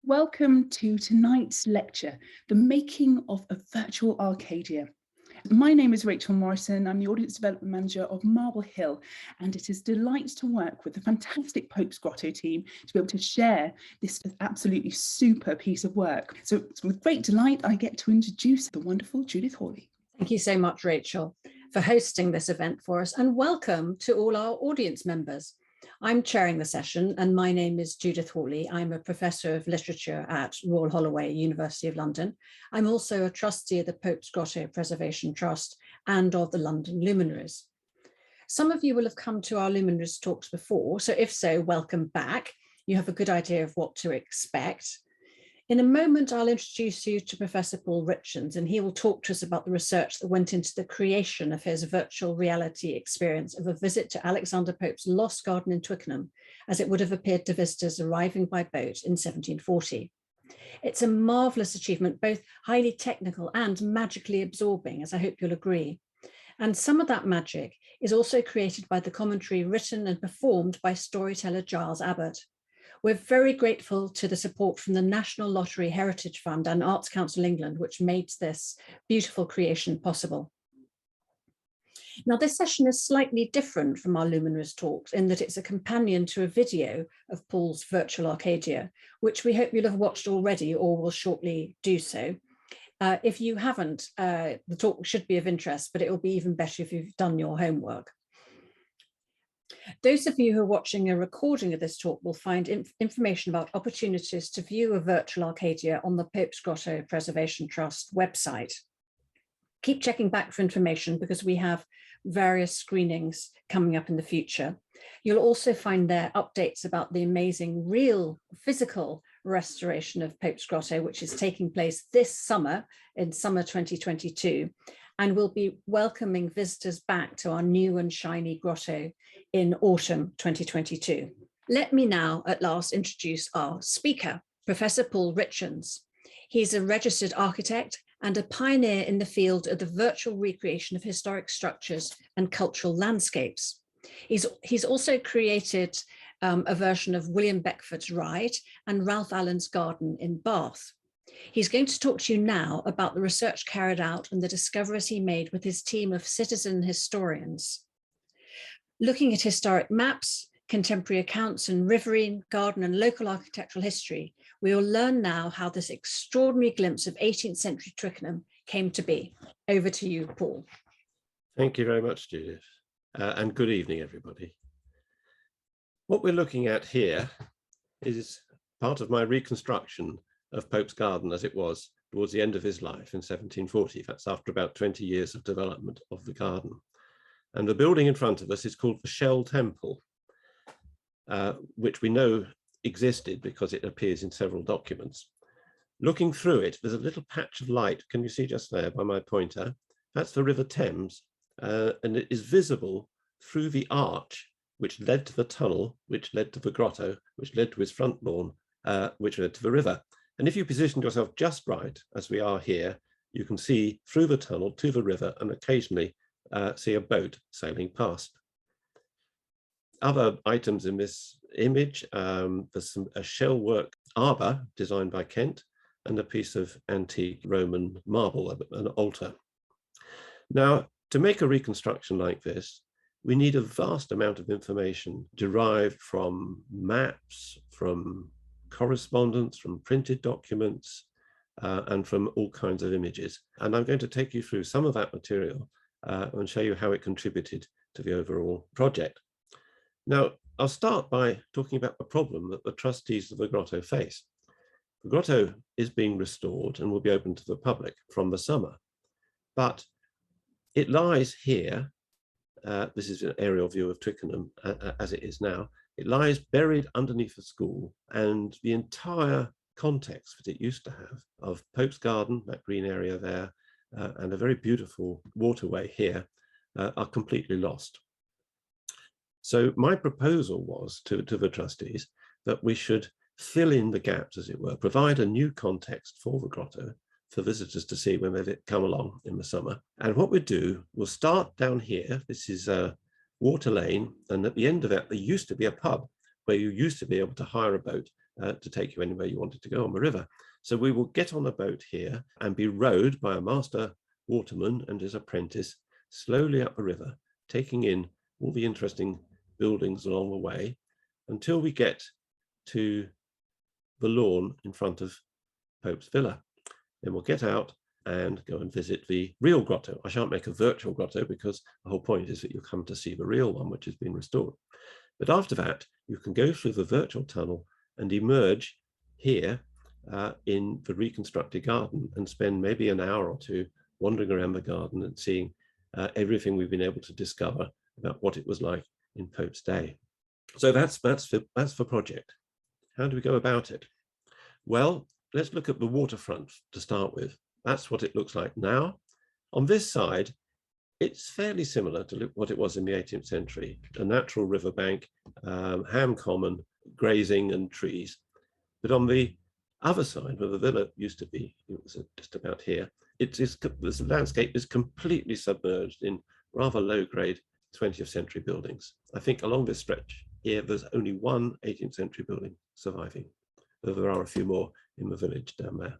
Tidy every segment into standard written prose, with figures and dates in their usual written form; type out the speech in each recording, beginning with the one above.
Welcome to tonight's lecture, The Making of a Virtual Arcadia. My name is Rachel Morrison. I'm the Audience Development Manager of Marble Hill, and it is a delight to work with the fantastic Pope's Grotto team to be able to share this absolutely super piece of work. So it's with great delight I get to introduce the wonderful Judith Hawley. Thank you so much, Rachel, for hosting this event for us, and welcome to all our audience members. I'm chairing the session, and my name is Judith Hawley. I'm a Professor of Literature at Royal Holloway, University of London. I'm also a trustee of the Pope's Grotto Preservation Trust and of the London Luminaries. Some of you will have come to our Luminaries talks before, so if so, welcome back. You have a good idea of what to expect. In a moment, I'll introduce you to Professor Paul Richen, and he will talk to us about the research that went into the creation of his virtual reality experience of a visit to Alexander Pope's lost garden in Twickenham, as it would have appeared to visitors arriving by boat in 1740. It's a marvellous achievement, both highly technical and magically absorbing, as I hope you'll agree. And some of that magic is also created by the commentary written and performed by storyteller Giles Abbott. We're very grateful to the support from the National Lottery Heritage Fund and Arts Council England, which made this beautiful creation possible. Now, this session is slightly different from our Luminaries talks in that it's a companion to a video of Paul's virtual Arcadia, which we hope you'll have watched already or will shortly do so. If you haven't, the talk should be of interest, but it will be even better if you've done your homework. Those of you who are watching a recording of this talk will find information about opportunities to view a virtual Arcadia on the Pope's Grotto Preservation Trust website. Keep checking back for information because we have various screenings coming up in the future. You'll also find there updates about the amazing real physical restoration of Pope's Grotto, which is taking place this summer in summer 2022. And we'll be welcoming visitors back to our new and shiny grotto in autumn 2022. Let me now at last introduce our speaker, Professor Paul Richen. He's a registered architect and a pioneer in the field of the virtual recreation of historic structures and cultural landscapes. He's also created a version of William Beckford's Ride and Ralph Allen's Garden in Bath. He's going to talk to you now about the research carried out and the discoveries he made with his team of citizen historians. Looking at historic maps, contemporary accounts and riverine, garden and local architectural history, we will learn now how this extraordinary glimpse of 18th century Twickenham came to be. Over to you, Paul. Thank you very much, Judith, and good evening, everybody. What we're looking at here is part of my reconstruction of Pope's Garden as it was towards the end of his life in 1740. That's after about 20 years of development of the garden. And the building in front of us is called the Shell Temple, which we know existed because it appears in several documents. Looking through it, there's a little patch of light. Can you see just there by my pointer? That's the River Thames, and it is visible through the arch, which led to the tunnel, which led to the grotto, which led to his front lawn, which led to the river. And if you position yourself just right, as we are here, you can see through the tunnel to the river and occasionally see a boat sailing past. Other items in this image, there's a shell work arbor designed by Kent and a piece of antique Roman marble, an altar. Now, to make a reconstruction like this, we need a vast amount of information derived from maps, from correspondence, from printed documents, and from all kinds of images. And I'm going to take you through some of that material and show you how it contributed to the overall project. Now, I'll start by talking about the problem that the trustees of the grotto face. The grotto is being restored and will be open to the public from the summer, but it lies here. This is an aerial view of Twickenham as it is now. It lies buried underneath the school, and the entire context that it used to have of Pope's Garden, that green area there, and a very beautiful waterway here are completely lost. So my proposal was to the trustees that we should fill in the gaps, as it were, provide a new context for the grotto for visitors to see when they come along in the summer. And what we do, we'll start down here. This is Water Lane, and at the end of it, there used to be a pub where you used to be able to hire a boat to take you anywhere you wanted to go on the river. So we will get on a boat here and be rowed by a master waterman and his apprentice slowly up the river, taking in all the interesting buildings along the way until we get to the lawn in front of Pope's Villa. Then we'll get out and go and visit the real grotto. I shan't make a virtual grotto because the whole point is that you'll come to see the real one, which has been restored. But after that, you can go through the virtual tunnel and emerge here in the reconstructed garden and spend maybe an hour or two wandering around the garden and seeing everything we've been able to discover about what it was like in Pope's day. So that's the project. How do we go about it? Well, let's look at the waterfront to start with. That's what it looks like now. On this side, it's fairly similar to what it was in the 18th century, a natural riverbank, Ham Common, grazing and trees. But on the other side, where the villa used to be, it was just about here, this landscape is completely submerged in rather low-grade 20th century buildings. I think along this stretch here, there's only one 18th century building surviving, though there are a few more in the village down there.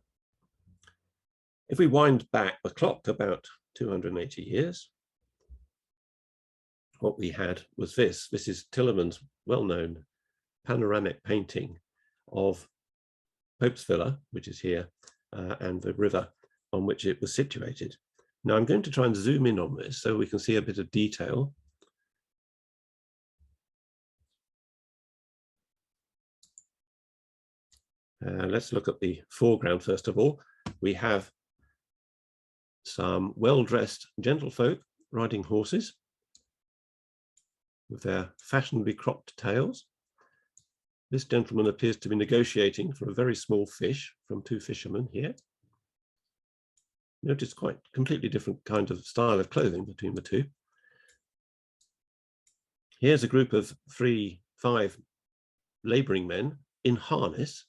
If we wind back the clock about 280 years, what we had was this. This is Tillerman's well-known panoramic painting of Pope's Villa, which is here, and the river on which it was situated. Now I'm going to try and zoom in on this so we can see a bit of detail. Let's look at the foreground first of all. We have some well-dressed gentlefolk riding horses with their fashionably cropped tails. This gentleman appears to be negotiating for a very small fish from two fishermen here. Notice quite completely different kind of style of clothing between the two. Here's a group of 5 labouring men in harness,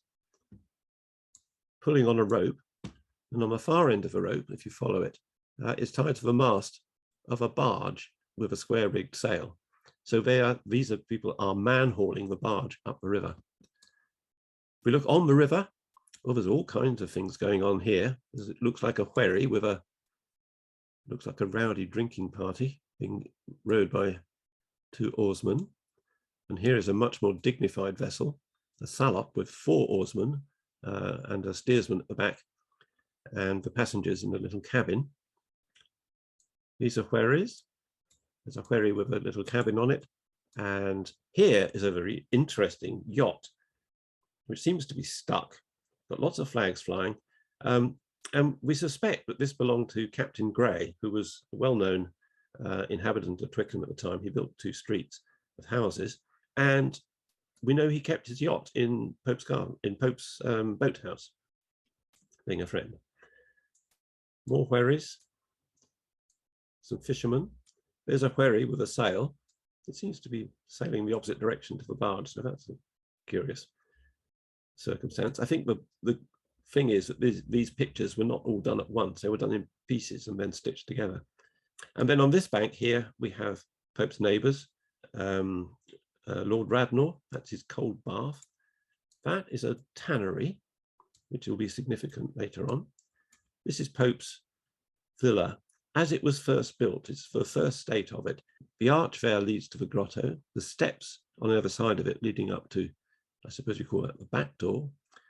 pulling on a rope, and on the far end of the rope, if you follow it, is tied to the mast of a barge with a square-rigged sail. So these people are man-hauling the barge up the river. If we look on the river, well, there's all kinds of things going on here. It looks like a wherry with looks like a rowdy drinking party being rowed by 2 oarsmen. And here is a much more dignified vessel, a salop with 4 oarsmen and a steersman at the back, and the passengers in the little cabin. These are wherries. There's a wherry with a little cabin on it. And here is a very interesting yacht, which seems to be stuck. Got lots of flags flying. And we suspect that this belonged to Captain Gray, who was a well-known inhabitant of Twickenham at the time. He built 2 streets of houses. And we know he kept his yacht in Pope's garden, in Pope's boathouse, being a friend. More wherries, some fishermen. There's a wherry with a sail. It seems to be sailing the opposite direction to the barge, so that's a curious circumstance. I think the thing is that these pictures were not all done at once. They were done in pieces and then stitched together. And then on this bank here, we have Pope's neighbours, Lord Radnor, that's his cold bath. That is a tannery, which will be significant later on. This is Pope's Villa as it was first built. It's the first state of it. The arch there leads to the grotto. The steps on the other side of it leading up to, I suppose you call that the back door.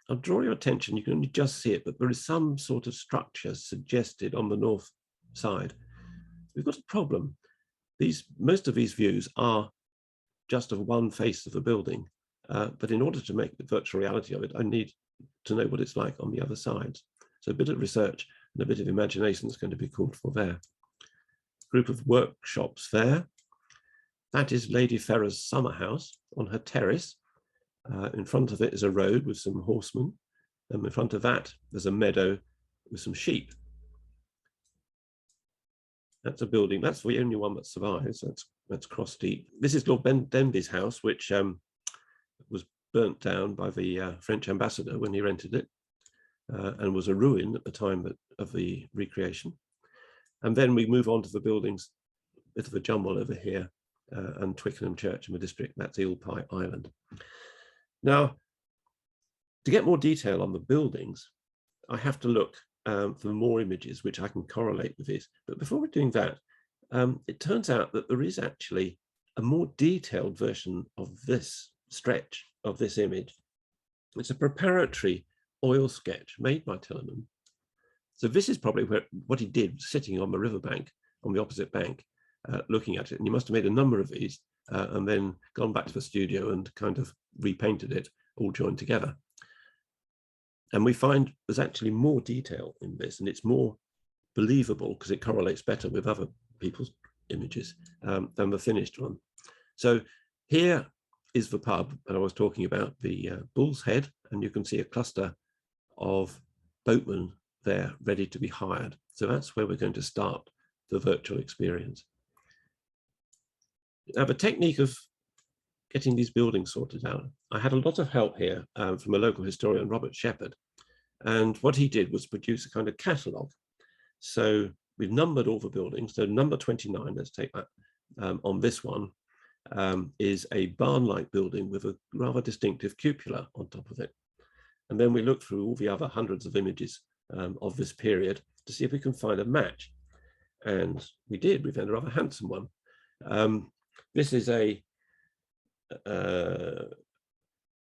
I'll draw your attention, you can only just see it, but there is some sort of structure suggested on the north side. We've got a problem. Most of these views are just of one face of the building, but in order to make the virtual reality of it, I need to know what it's like on the other sides. So a bit of research and a bit of imagination is going to be called for there. Group of workshops there. That is Lady Ferrer's summer house on her terrace. In front of it is a road with some horsemen. And in front of that, there's a meadow with some sheep. That's a building. That's the only one that survives. That's Cross Deep. This is Lord Denby's house, which was burnt down by the French ambassador when he rented it, and was a ruin at the time of the recreation. And then we move on to the buildings, a bit of a jumble over here, and Twickenham Church in the district. That's Eel Pie Island. Now, To get more detail on the buildings, I have to look for more images which I can correlate with these. But before we're doing that, it turns out that there is actually a more detailed version of this stretch of this image. It's a preparatory oil sketch made by Tillerman. So this is probably what he did, sitting on the riverbank, on the opposite bank, looking at it. And he must have made a number of these and then gone back to the studio and kind of repainted it, all joined together. And we find there's actually more detail in this, and it's more believable because it correlates better with other people's images than the finished one. So here is the pub that I was talking about, the Bull's Head, and you can see a cluster of boatmen there ready to be hired. So that's where we're going to start the virtual experience. Now, the technique of getting these buildings sorted out, I had a lot of help here from a local historian, Robert Shepherd. And what he did was produce a kind of catalogue. So we've numbered all the buildings. So number 29, let's take that on this one, is a barn-like building with a rather distinctive cupola on top of it. And then we look through all the other hundreds of images of this period to see if we can find a match. And we did. We found a rather handsome one. This is a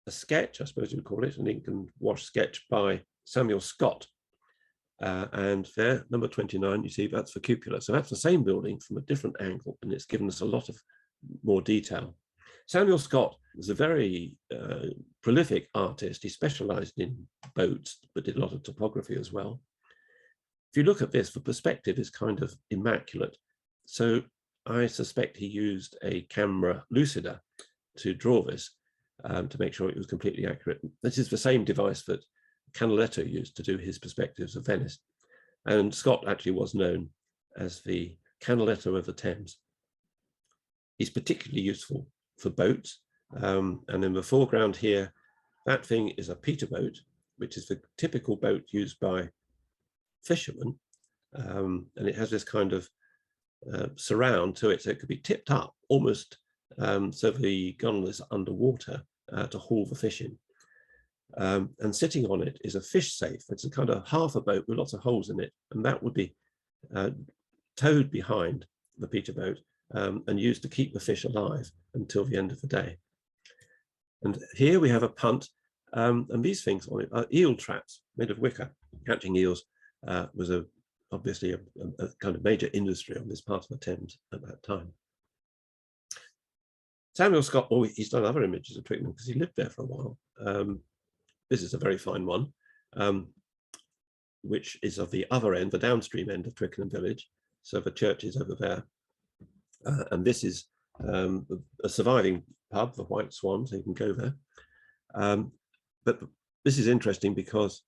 sketch, I suppose you would call it, an ink and wash sketch by Samuel Scott. And there, number 29, you see that's the cupola. So that's the same building from a different angle, and it's given us a lot of more detail. Samuel Scott was a very prolific artist. He specialized in boats, but did a lot of topography as well. If you look at this, the perspective is kind of immaculate. So I suspect he used a camera lucida to draw this to make sure it was completely accurate. This is the same device that Caneletto used to do his perspectives of Venice. And Scott actually was known as the Caneletto of the Thames. He's particularly useful for boats. And in the foreground here, that thing is a peterboat, which is the typical boat used by fishermen. And it has this kind of surround to it, so it could be tipped up almost so the gunwale is underwater to haul the fish in. And sitting on it is a fish safe. It's a kind of half a boat with lots of holes in it, and that would be towed behind the peterboat and used to keep the fish alive until the end of the day. And here we have a punt, and these things on it are eel traps made of wicker. Catching eels was obviously a kind of major industry on this part of the Thames at that time. Samuel Scott, he's done other images of Twickenham because he lived there for a while. This is a very fine one, which is of the other end, the downstream end of Twickenham village. So the church is over there. And this is a surviving pub, the White Swan, so you can go there. But this is interesting because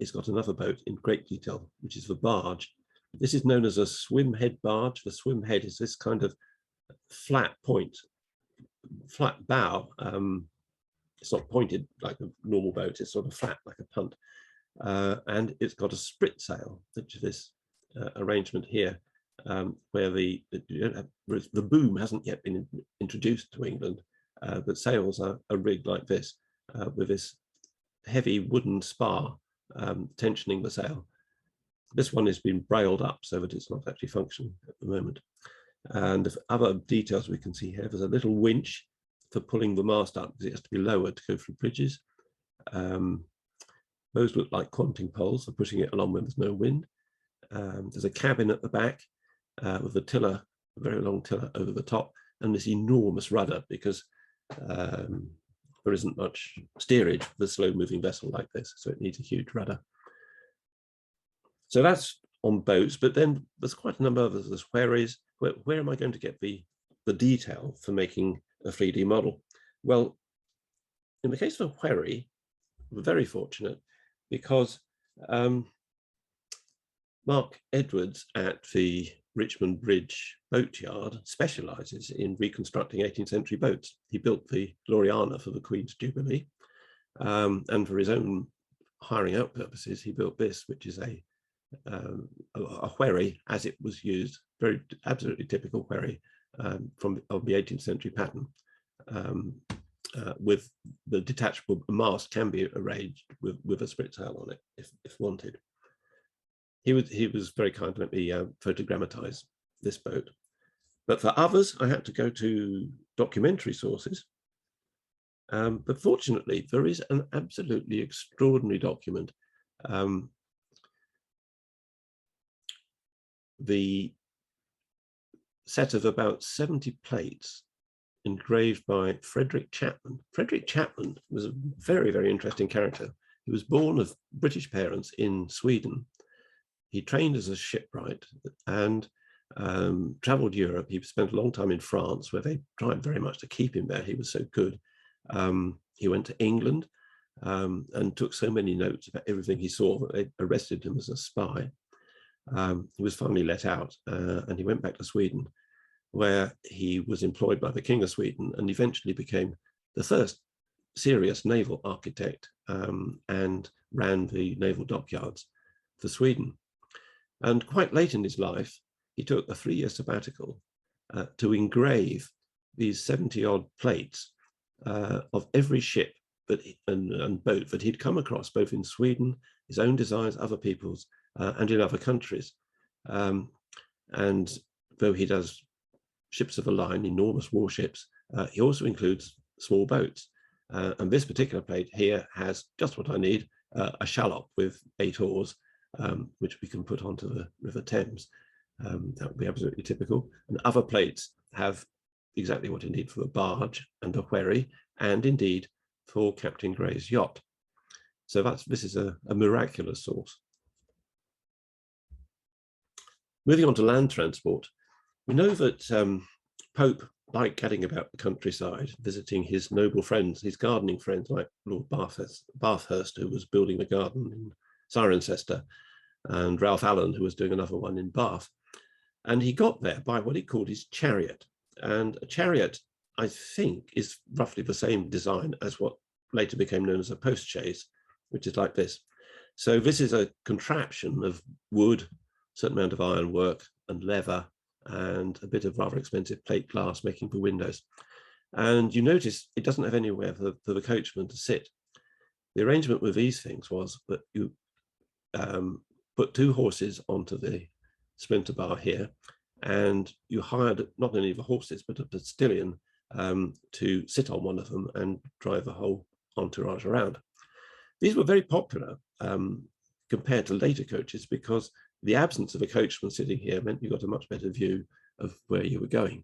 it's got another boat in great detail, which is the Barge. This is known as a swim head barge. The swim head is this kind of flat point, flat bow. It's not pointed like a normal boat, it's sort of flat like a punt. And it's got a sprit sail, which is this arrangement here, where the boom hasn't yet been introduced to England, but sails are rigged like this, with this heavy wooden spar tensioning the sail. This one has been brailed up so that it's not actually functioning at the moment. And other details we can see here, there's a little winch for pulling the mast up because it has to be lowered to go through bridges. Those look like quanting poles for pushing it along when there's no wind. There's a cabin at the back with a tiller, a very long tiller over the top, and this enormous rudder because there isn't much steerage for a slow-moving vessel like this, so it needs a huge rudder. So that's on boats, but then there's quite a number of others. There's wherries. Where am I going to get the detail for making a 3D model? Well, in the case of a wherry, we're very fortunate because Mark Edwards at the Richmond Bridge boatyard specializes in reconstructing 18th century boats. He built the Gloriana for the Queen's Jubilee, and for his own hiring out purposes, he built this, which is a wherry as it was used, very absolutely typical wherry of the 18th century pattern. with the detachable mast can be arranged with a sprit sail on it if wanted. He was very kind to let me photogrammatize this boat. But for others, I had to go to documentary sources. But fortunately, there is an absolutely extraordinary document. The set of about 70 plates engraved by Frederick Chapman. Frederick Chapman was a very, very interesting character. He was born of British parents in Sweden. He trained as a shipwright and traveled Europe. He spent a long time in France, where they tried very much to keep him there. He was so good. He went to England and took so many notes about everything he saw that they arrested him as a spy. He was finally let out and he went back to Sweden, where he was employed by the King of Sweden and eventually became the first serious naval architect and ran the naval dockyards for Sweden. And quite late in his life, he took a 3-year sabbatical to engrave these 70-odd plates of every ship and boat that he'd come across, both in Sweden, his own designs, other people's, and in other countries. And though he does ships of the line, enormous warships, he also includes small boats. And this particular plate here has just what I need, a shallop with 8 oars, which we can put onto the River Thames. That would be absolutely typical. And other plates have exactly what you need for a barge and a wherry, and indeed for Captain Gray's yacht. So this is a miraculous source. Moving on to land transport, we know that Pope liked getting about the countryside, visiting his noble friends, his gardening friends, like Lord Bathurst, who was building a garden in Cirencester, and Ralph Allen, who was doing another one in Bath. And he got there by what he called his chariot. And a chariot, I think, is roughly the same design as what later became known as a postchaise, which is like this. So this is a contraption of wood, certain amount of ironwork and leather, and a bit of rather expensive plate glass making for windows. And you notice it doesn't have anywhere for the coachman to sit. The arrangement with these things was that you put 2 horses onto the splinter bar here, and you hired not only the horses, but a postilion to sit on one of them and drive the whole entourage around. These were very popular compared to later coaches, because the absence of a coachman sitting here meant you got a much better view of where you were going.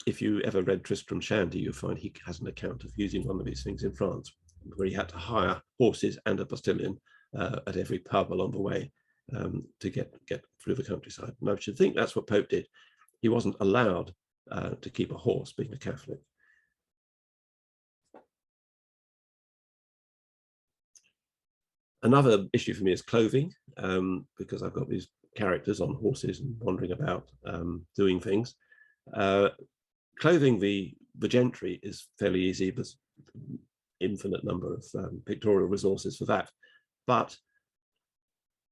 If you ever read Tristram Shandy, you'll find he has an account of using one of these things in France, where he had to hire horses and a postilion at every pub along the way to get through the countryside. And I should think that's what Pope did. He wasn't allowed to keep a horse, being a Catholic. Another issue for me is clothing, because I've got these characters on horses and wandering about doing things. Clothing the gentry is fairly easy. There's an infinite number of pictorial resources for that. But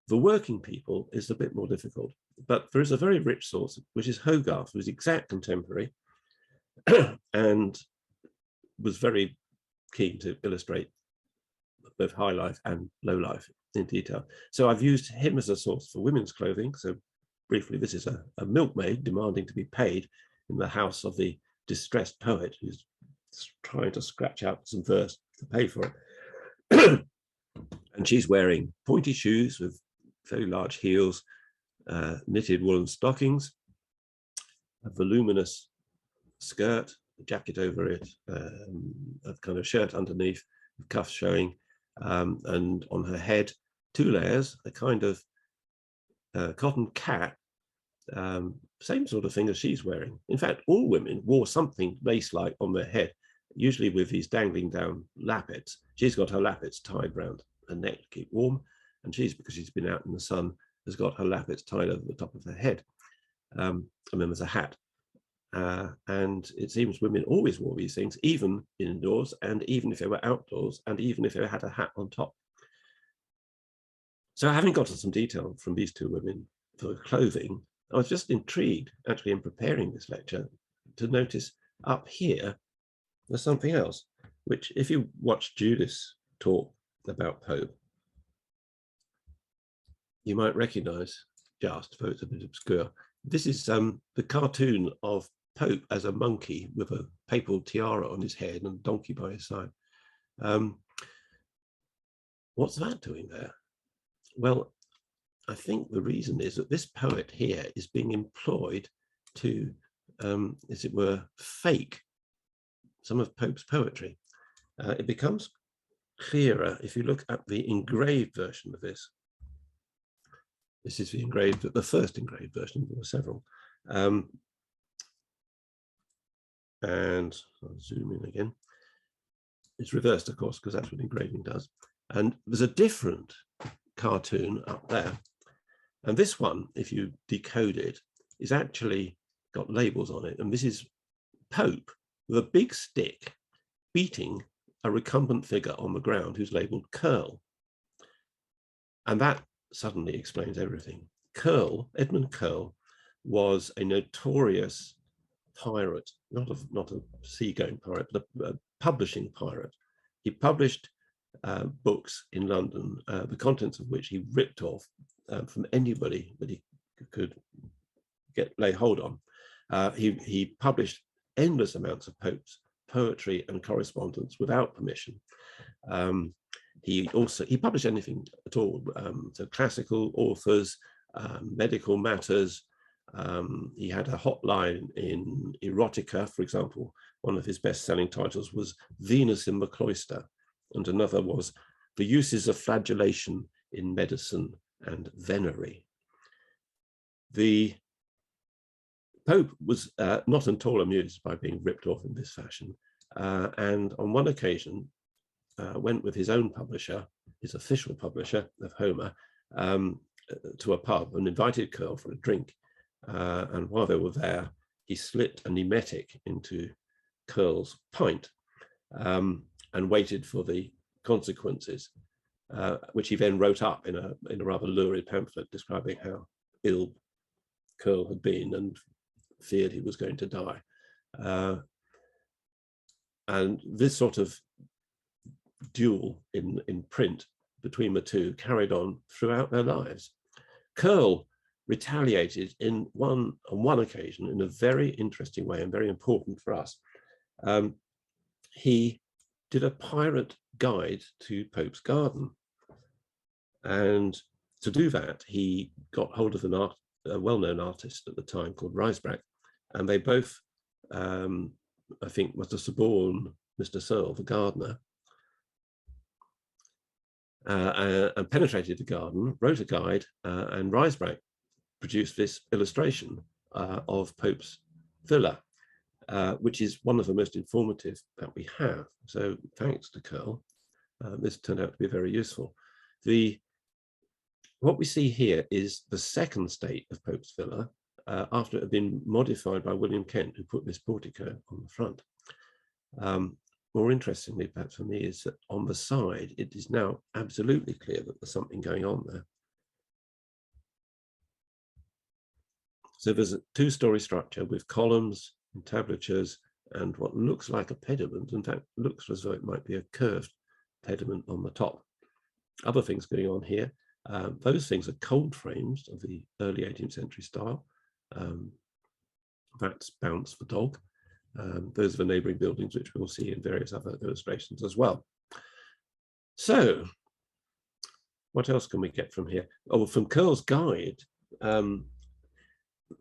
the working people is a bit more difficult. But there is a very rich source, which is Hogarth, who's exact contemporary and was very keen to illustrate both high life and low life in detail. So I've used him as a source for women's clothing. So briefly, this is a milkmaid demanding to be paid in the house of the distressed poet who's trying to scratch out some verse to pay for it. And she's wearing pointy shoes with very large heels, knitted woolen stockings, a voluminous skirt, a jacket over it, a kind of shirt underneath, cuffs showing, and on her head, 2 layers, a kind of cotton cap, same sort of thing as she's wearing. In fact, all women wore something lace-like on their head, usually with these dangling down lappets. She's got her lappets tied round her neck to keep warm, and she's, because she's been out in the sun, has got her lappets tied over the top of her head. And then there's a hat. And it seems women always wore these things, even indoors, and even if they were outdoors, and even if they had a hat on top. So having got some detail from these 2 women for clothing, I was just intrigued, actually, in preparing this lecture, to notice up here there's something else, which if you watch Judith's talk about Pope, you might recognize, just though it's a bit obscure. This is the cartoon of Pope as a monkey with a papal tiara on his head and a donkey by his side. What's that doing there? Well, I think the reason is that this poet here is being employed to, as it were, fake some of Pope's poetry. It becomes clearer if you look at the engraved version of this. This is the first engraved version. There were several. And I'll zoom in again. It's reversed, of course, because that's what engraving does. And there's a different cartoon up there. And this one, if you decode it, is actually got labels on it. And this is Pope with a big stick beating a recumbent figure on the ground who's labeled Curl. And that suddenly explains everything. Edmund Curl, was a notorious pirate, not a seagoing pirate, but a publishing pirate. He published books in London, the contents of which he ripped off from anybody that he could lay hold on. He published endless amounts of Pope's poetry and correspondence without permission. He published anything at all, so classical authors, medical matters. He had a hotline in erotica, for example. One of his best-selling titles was Venus in the Cloister, and another was The Uses of Flagellation in Medicine and Venery. The Pope was not at all amused by being ripped off in this fashion, and on one occasion went with his own publisher, his official publisher of Homer, to a pub and invited Curl for a drink. And while they were there, he slipped an emetic into Curl's pint and waited for the consequences, which he then wrote up in a rather lurid pamphlet describing how ill Curl had been and feared he was going to die. And this sort of duel in print between the two carried on throughout their lives. Curl retaliated on one occasion in a very interesting way and very important for us. He did a pirate guide to Pope's garden, and to do that he got hold of a well-known artist at the time called Riesbrack, and they both I think must have suborned Mr. Searle, the gardener, and penetrated the garden, wrote a guide, and Riesbrack produced this illustration of Pope's villa, which is one of the most informative that we have. So thanks to Curl, this turned out to be very useful. What we see here is the second state of Pope's villa, after it had been modified by William Kent, who put this portico on the front. More interestingly, perhaps for me, is that on the side, it is now absolutely clear that there's something going on there. So there's a two-story structure with columns, entablatures, and what looks like a pediment. In fact, looks as though it might be a curved pediment on the top. Other things going on here. Those things are cold frames of the early 18th century style. That's Bounce the dog. Those are the neighbouring buildings, which we'll see in various other illustrations as well. So, what else can we get from here? Oh, from Curl's guide.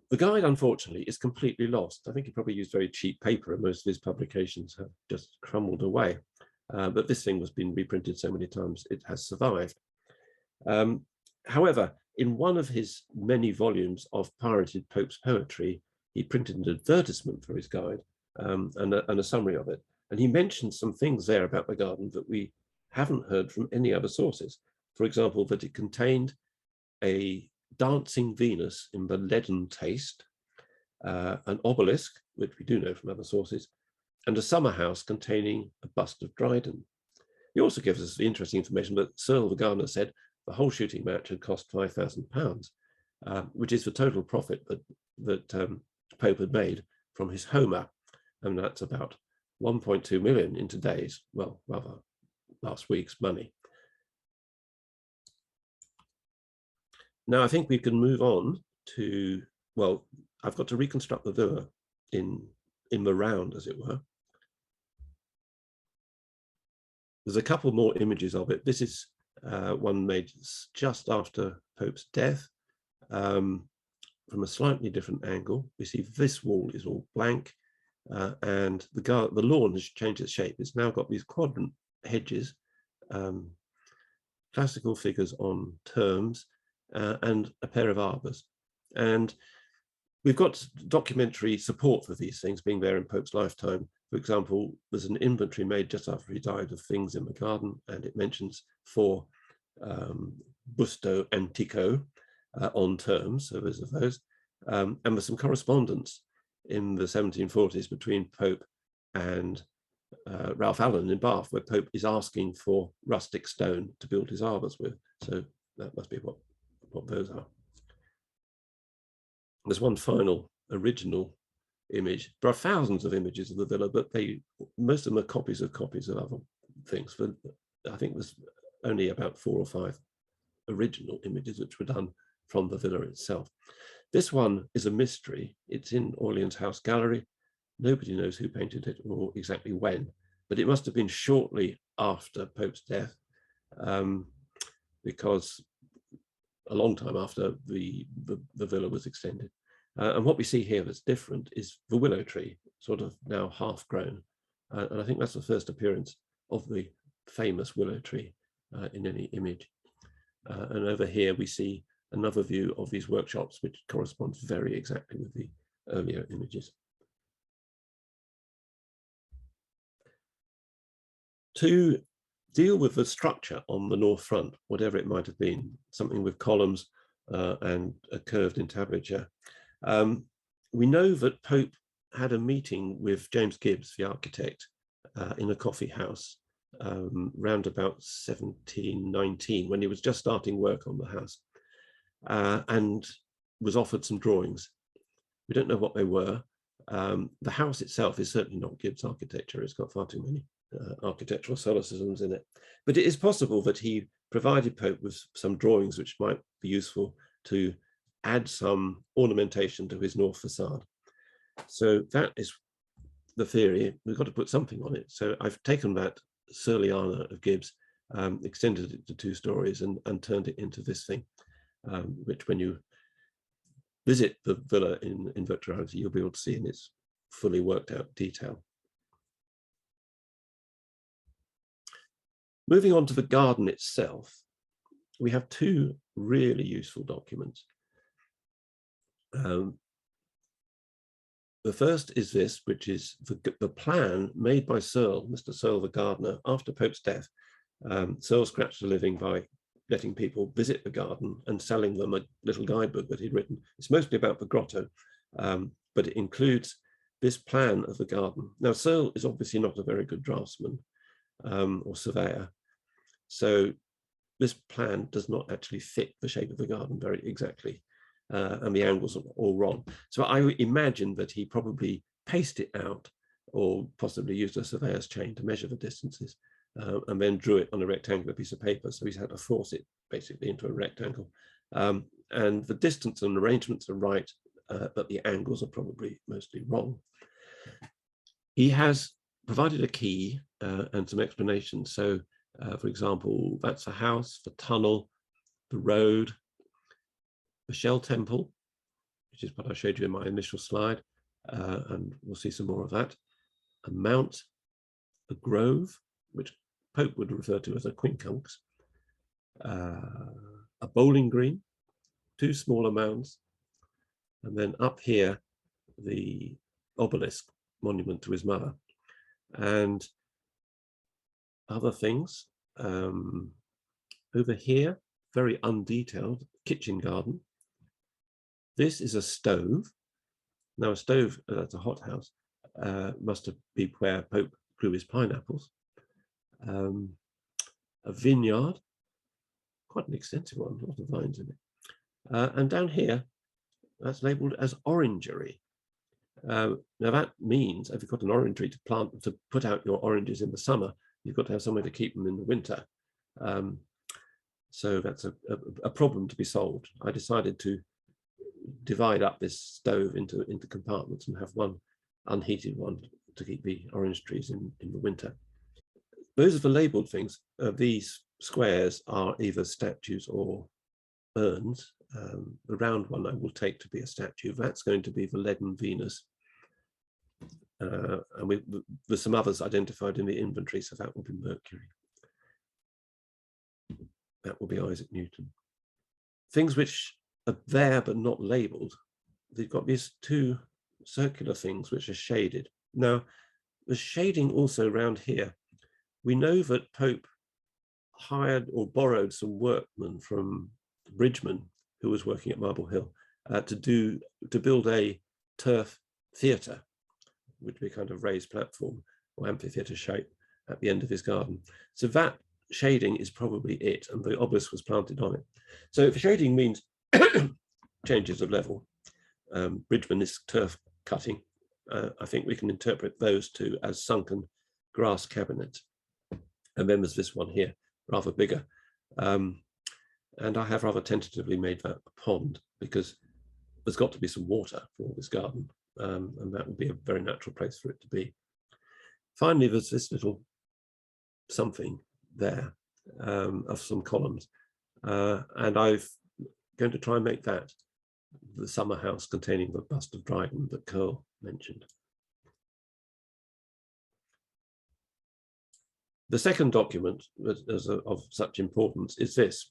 The guide, unfortunately, is completely lost. I think he probably used very cheap paper, and most of his publications have just crumbled away. But this thing has been reprinted so many times, it has survived. However, in one of his many volumes of pirated Pope's poetry, he printed an advertisement for his guide and a summary of it. And he mentioned some things there about the garden that we haven't heard from any other sources. For example, that it contained a dancing Venus in the leaden taste, an obelisk, which we do know from other sources, and a summer house containing a bust of Dryden. He also gives us the interesting information that Searle the gardener said the whole shooting match had cost £5,000, which is the total profit that Pope had made from his Homer, and that's about 1.2 million in today's, well, rather last week's money. Now I think we can move on to, well, I've got to reconstruct the villa in the round, as it were. There's a couple more images of it. This is one made just after Pope's death, from a slightly different angle. We see this wall is all blank, and the lawn has changed its shape. It's now got these quadrant hedges, classical figures on terms, and a pair of arbors. And we've got documentary support for these things being there in Pope's lifetime. For example, there's an inventory made just after he died of things in the garden, and it mentions 4 busto antico on terms, so there's those. And there's some correspondence in the 1740s between Pope and Ralph Allen in Bath, where Pope is asking for rustic stone to build his arbors with. So that must be what those are. There's one final original image. There are thousands of images of the villa, but most of them are copies of other things. But I think there's only about 4 or 5 original images which were done from the villa itself. This one is a mystery. It's in Orleans House Gallery. Nobody knows who painted it or exactly when, but it must have been shortly after Pope's death, because a long time after the villa was extended. And what we see here that's different is the willow tree, sort of now half grown. And I think that's the first appearance of the famous willow tree in any image. And over here we see another view of these workshops, which corresponds very exactly with the earlier images. To deal with the structure on the north front, whatever it might have been, something with columns and a curved entablature, we know that Pope had a meeting with James Gibbs, the architect, in a coffee house round about 1719, when he was just starting work on the house, and was offered some drawings. We don't know what they were. The house itself is certainly not Gibbs architecture. It's got far too many architectural solecisms in it. But it is possible that he provided Pope with some drawings which might be useful to add some ornamentation to his north facade. So that is the theory. We've got to put something on it. So I've taken that Surliana of Gibbs, extended it to 2 stories and turned it into this thing, which when you visit the villa in virtual reality, you'll be able to see in its fully worked out detail. Moving on to the garden itself, we have 2 really useful documents. The first is this, which is the plan made by Searle, Mr. Searle the gardener, after Pope's death. Searle scratched a living by letting people visit the garden and selling them a little guidebook that he'd written. It's mostly about the grotto, but it includes this plan of the garden. Now, Searle is obviously not a very good draftsman or surveyor, so this plan does not actually fit the shape of the garden very exactly, and the angles are all wrong. So I imagine that he probably paced it out, or possibly used a surveyor's chain to measure the distances, and then drew it on a rectangular piece of paper. So he's had to force it basically into a rectangle. And the distance and arrangements are right, but the angles are probably mostly wrong. He has provided a key and some explanations. So, for example, that's a house, the tunnel, the road, the shell temple, which is what I showed you in my initial slide, and we'll see some more of that. A mount, a grove, which Pope would refer to as a quincunx, a bowling green, 2 smaller mounds, and then up here, the obelisk, monument to his mother, and other things. Over here, very undetailed, kitchen garden. This is a stove. Now a stove, that's a hothouse, must have been where Pope grew his pineapples. A vineyard, quite an extensive one, a lot of vines in it. And down here, that's labelled as orangery. Now that means if you've got an orange tree to put out your oranges in the summer, you've got to have somewhere to keep them in the winter. So that's a problem to be solved. I decided to divide up this stove into compartments and have one unheated one to keep the orange trees in the winter. Those are the labelled things. These squares are either statues or urns. The round one I will take to be a statue. That's going to be the leaden Venus. And there's some others identified in the inventory, so that will be Mercury. That will be Isaac Newton. Things which are there but not labelled, they've got these two circular things which are shaded. Now, the shading also around here, we know that Pope hired or borrowed some workmen from Richmond, who was working at Marble Hill, to build a turf theatre, which would be a kind of raised platform or amphitheatre shape at the end of his garden. So that shading is probably it, and the obelisk was planted on it. So if shading means changes of level, Richmond is turf cutting, I think we can interpret those two as sunken grass cabinets. And then there's this one here, rather bigger. And I have rather tentatively made that a pond because there's got to be some water for this garden. And that would be a very natural place for it to be. Finally, there's this little something there of some columns. And I'm going to try and make that the summer house containing the bust of Dryden that Curl mentioned. The second document that is of such importance is this.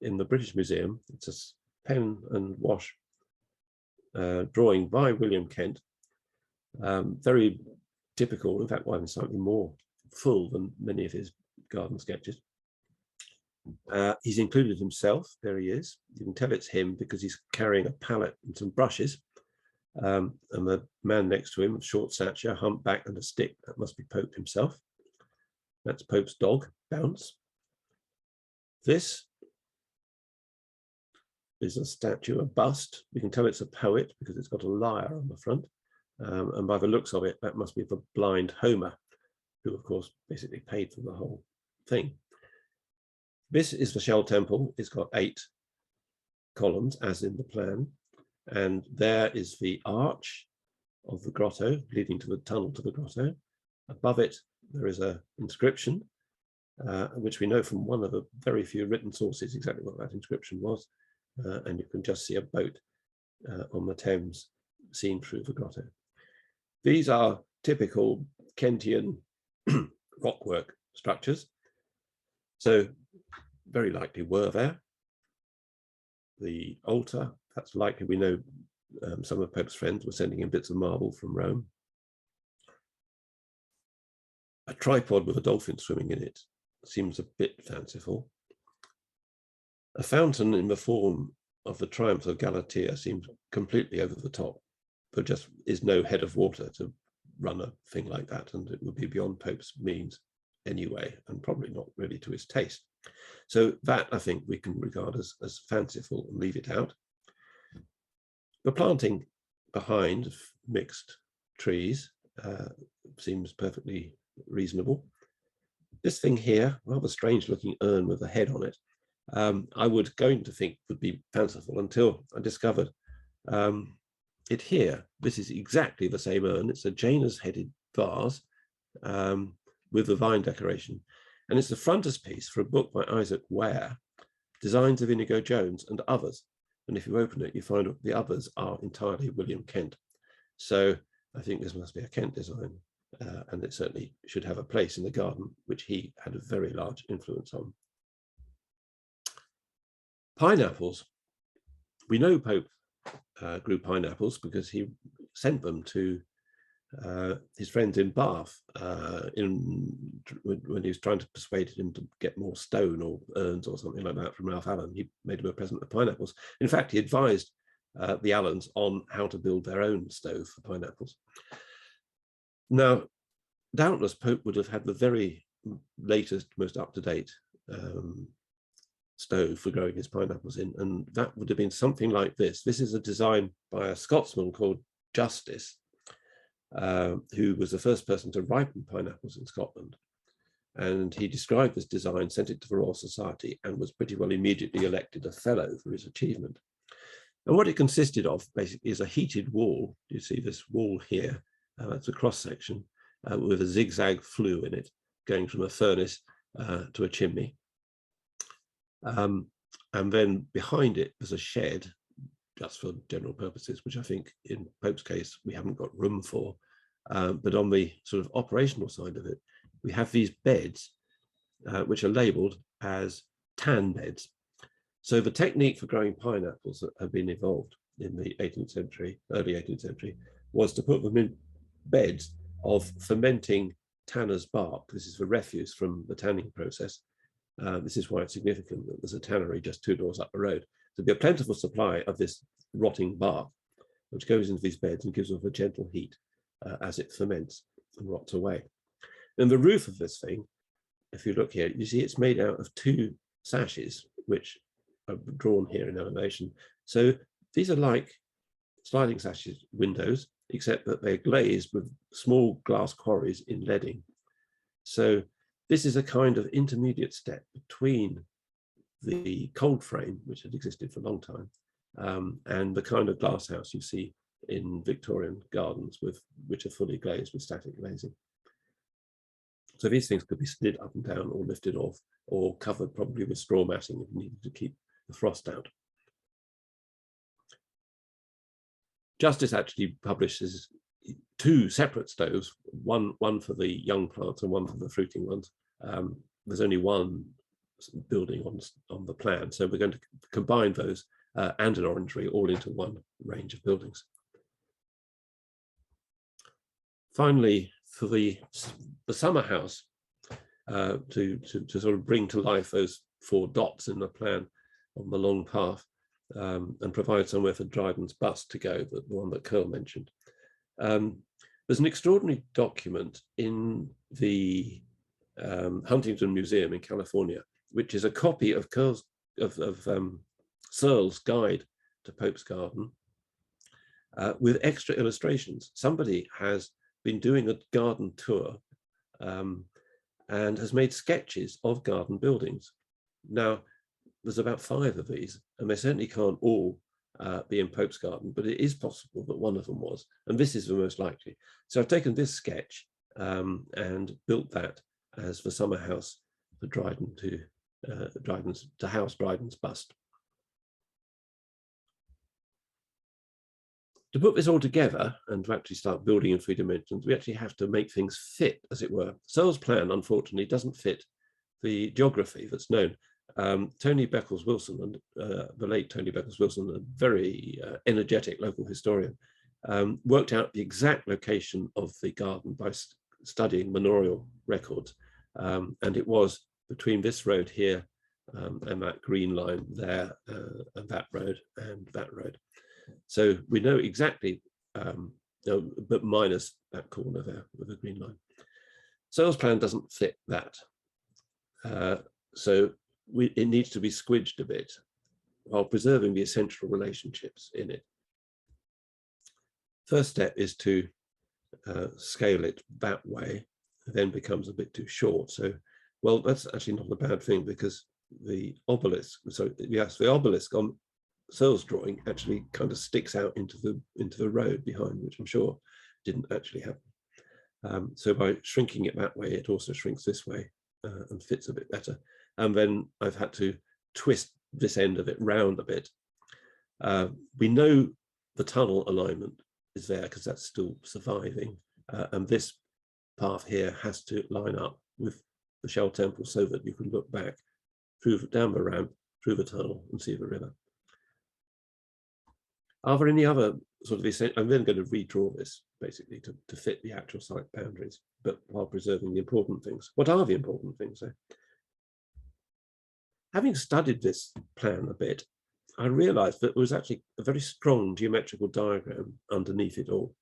In the British Museum, it's a pen and wash drawing by William Kent, very typical, in fact, one slightly more full than many of his garden sketches. He's included himself, there he is. You can tell it's him because he's carrying a palette and some brushes. And the man next to him, short stature, humpback and a stick, that must be Pope himself. That's Pope's dog, Bounce. This is a statue, a bust. We can tell it's a poet because it's got a lyre on the front. And by the looks of it, that must be the blind Homer, who of course basically paid for the whole thing. This is the shell temple. It's got 8 columns as in the plan. And there is the arch of the grotto leading to the tunnel to the grotto. Above it, there is an inscription, which we know from one of the very few written sources exactly what that inscription was. And you can just see a boat on the Thames seen through the grotto. These are typical Kentian rockwork structures. So very likely were there. The altar, that's likely, we know some of Pope's friends were sending him bits of marble from Rome. A tripod with a dolphin swimming in it seems a bit fanciful. A fountain in the form of the Triumph of Galatea seems completely over the top. There just is no head of water to run a thing like that, and it would be beyond Pope's means anyway, and probably not really to his taste. So that, I think, we can regard as fanciful and leave it out. The planting behind of mixed trees seems perfectly reasonable. This thing here, rather strange looking urn with a head on it, I would going to think would be fanciful until I discovered it here. This is exactly the same urn. It's a Janus headed vase with the vine decoration. And it's the frontispiece for a book by Isaac Ware, Designs of Inigo Jones and Others. And if you open it, you find the others are entirely William Kent. So I think this must be a Kent design. And it certainly should have a place in the garden, which he had a very large influence on. Pineapples. We know Pope grew pineapples because he sent them to his friends in Bath when he was trying to persuade him to get more stone or urns or something like that from Ralph Allen. He made him a present of pineapples. In fact, he advised the Allens on how to build their own stove for pineapples. Now, doubtless Pope would have had the very latest, most up-to-date stove for growing his pineapples in, and that would have been something like this. This is a design by a Scotsman called Justice, who was the first person to ripen pineapples in Scotland. And he described this design, sent it to the Royal Society, and was pretty well immediately elected a fellow for his achievement. And what it consisted of basically is a heated wall. You see this wall here, it's a cross section with a zigzag flue in it, going from a furnace to a chimney. And then behind it was a shed, just for general purposes, which I think in Pope's case, we haven't got room for. But on the sort of operational side of it, we have these beds, which are labeled as tan beds. So the technique for growing pineapples that have been evolved in the 18th century, early 18th century, was to put them in beds of fermenting tanner's bark. This is the refuse from the tanning process. This is why it's significant that there's a tannery just 2 doors up the road. There'll be a plentiful supply of this rotting bark, which goes into these beds and gives off a gentle heat as it ferments and rots away. And the roof of this thing, if you look here, you see it's made out of 2 sashes, which are drawn here in elevation. So these are like sliding sashes windows, except that they're glazed with small glass quarries in leading. So this is a kind of intermediate step between the cold frame, which had existed for a long time, and the kind of glass house you see in Victorian gardens, which are fully glazed with static glazing. So these things could be slid up and down or lifted off, or covered probably with straw matting if you needed to keep the frost out. Justice actually publishes 2 separate stoves, one for the young plants and one for the fruiting ones. There's only one building on the plan, so we're going to combine those and an orangery all into one range of buildings. Finally, for the summer house, to sort of bring to life those 4 dots in the plan on the long path, and provide somewhere for Dryden's bust to go, the one that Curl mentioned. There's an extraordinary document in the Huntington Museum in California, which is a copy of Searle's guide to Pope's Garden with extra illustrations. Somebody has been doing a garden tour and has made sketches of garden buildings. Now, there's about 5 of these, and they certainly can't all be in Pope's Garden, but it is possible that one of them was, and this is the most likely. So I've taken this sketch and built that as the summer house for Dryden to house Dryden's bust. To put this all together and to actually start building in 3 dimensions, we actually have to make things fit, as it were. Searle's plan, unfortunately, doesn't fit the geography that's known. Tony Beckles-Wilson, and the late Tony Beckles-Wilson, a very energetic local historian, worked out the exact location of the garden by studying manorial records. And it was between this road here and that green line there, and that road and that road. So we know exactly, but minus that corner there with the green line. Searle's plan doesn't fit that. So it needs to be squidged a bit while preserving the essential relationships in it. First step is to scale it that way, then becomes a bit too short. So, well, that's actually not a bad thing, because the obelisk, so yes, the obelisk on Searle's drawing actually kind of sticks out into the road behind, which I'm sure didn't actually happen. So by shrinking it that way, it also shrinks this way and fits a bit better. And then I've had to twist this end of it round a bit. We know the tunnel alignment is there because that's still surviving. And this path here has to line up with the Shell Temple so that you can look back down the ramp, through the tunnel, and see the river. Are there any other sort of essential? I'm then going to redraw this basically to fit the actual site boundaries, but while preserving the important things. What are the important things though? Having studied this plan a bit, I realized that there was actually a very strong geometrical diagram underneath it all,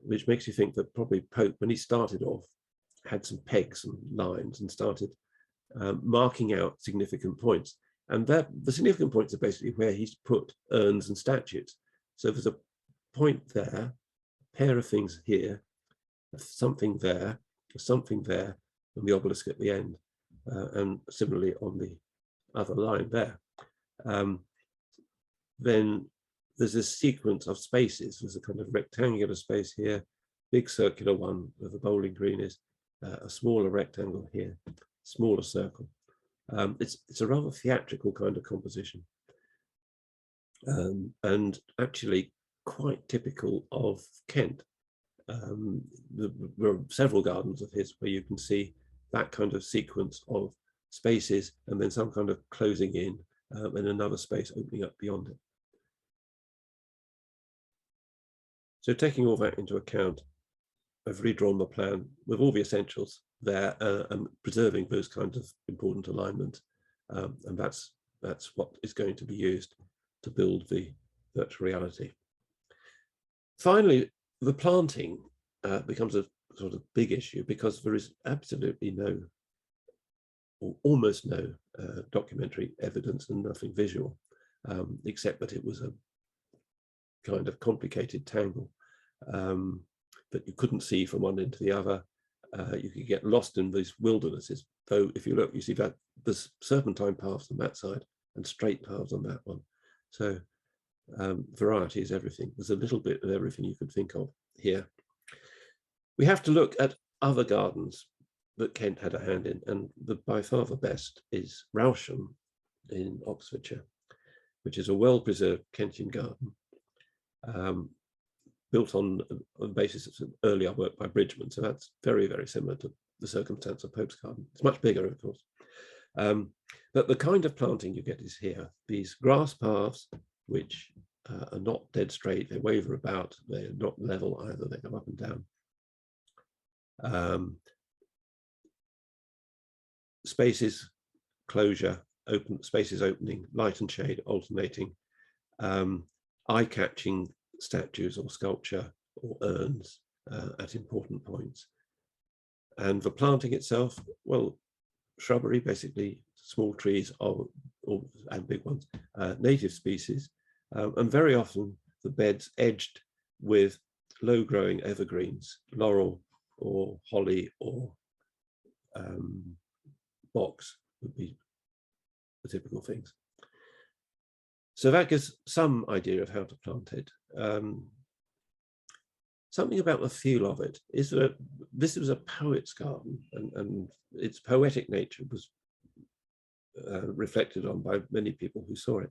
which makes you think that probably Pope, when he started off, had some pegs and lines and started marking out significant points. And the significant points are basically where he's put urns and statues. So there's a point there, pair of things here, something there, and the obelisk at the end, and similarly on the other line there. Then there's this sequence of spaces. There's a kind of rectangular space here, big circular one where the bowling green is, a smaller rectangle here, smaller circle. It's a rather theatrical kind of composition, and actually quite typical of Kent. There are several gardens of his where you can see that kind of sequence of spaces and then some kind of closing in and another space opening up beyond it. So taking all that into account, I've redrawn the plan with all the essentials there and preserving those kinds of important alignments. And that's what is going to be used to build the virtual reality. Finally, the planting becomes a sort of big issue because there is absolutely no, or almost no, documentary evidence and nothing visual, except that it was a kind of complicated tangle that you couldn't see from one end to the other. You could get lost in these wildernesses, though if you look, you see that there's serpentine paths on that side and straight paths on that one. So variety is everything. There's a little bit of everything you could think of here. We have to look at other gardens that Kent had a hand in, and by far the best is Richen in Oxfordshire, which is a well-preserved Kentian garden, built on the basis of some earlier work by Richmond. So that's very, very similar to the circumstance of Pope's garden. It's much bigger, of course. But the kind of planting you get is here, these grass paths, which are not dead straight, they waver about, they're not level either, they go up and down. Spaces, closure, open spaces opening, light and shade alternating, eye-catching statues or sculpture or urns at important points. And the planting itself, well, shrubbery, basically small trees and big ones, native species, and very often the beds edged with low-growing evergreens, laurel or holly or box would be the typical things. So that gives some idea of how to plant it. Something about the feel of it is that this was a poet's garden, and its poetic nature was reflected on by many people who saw it.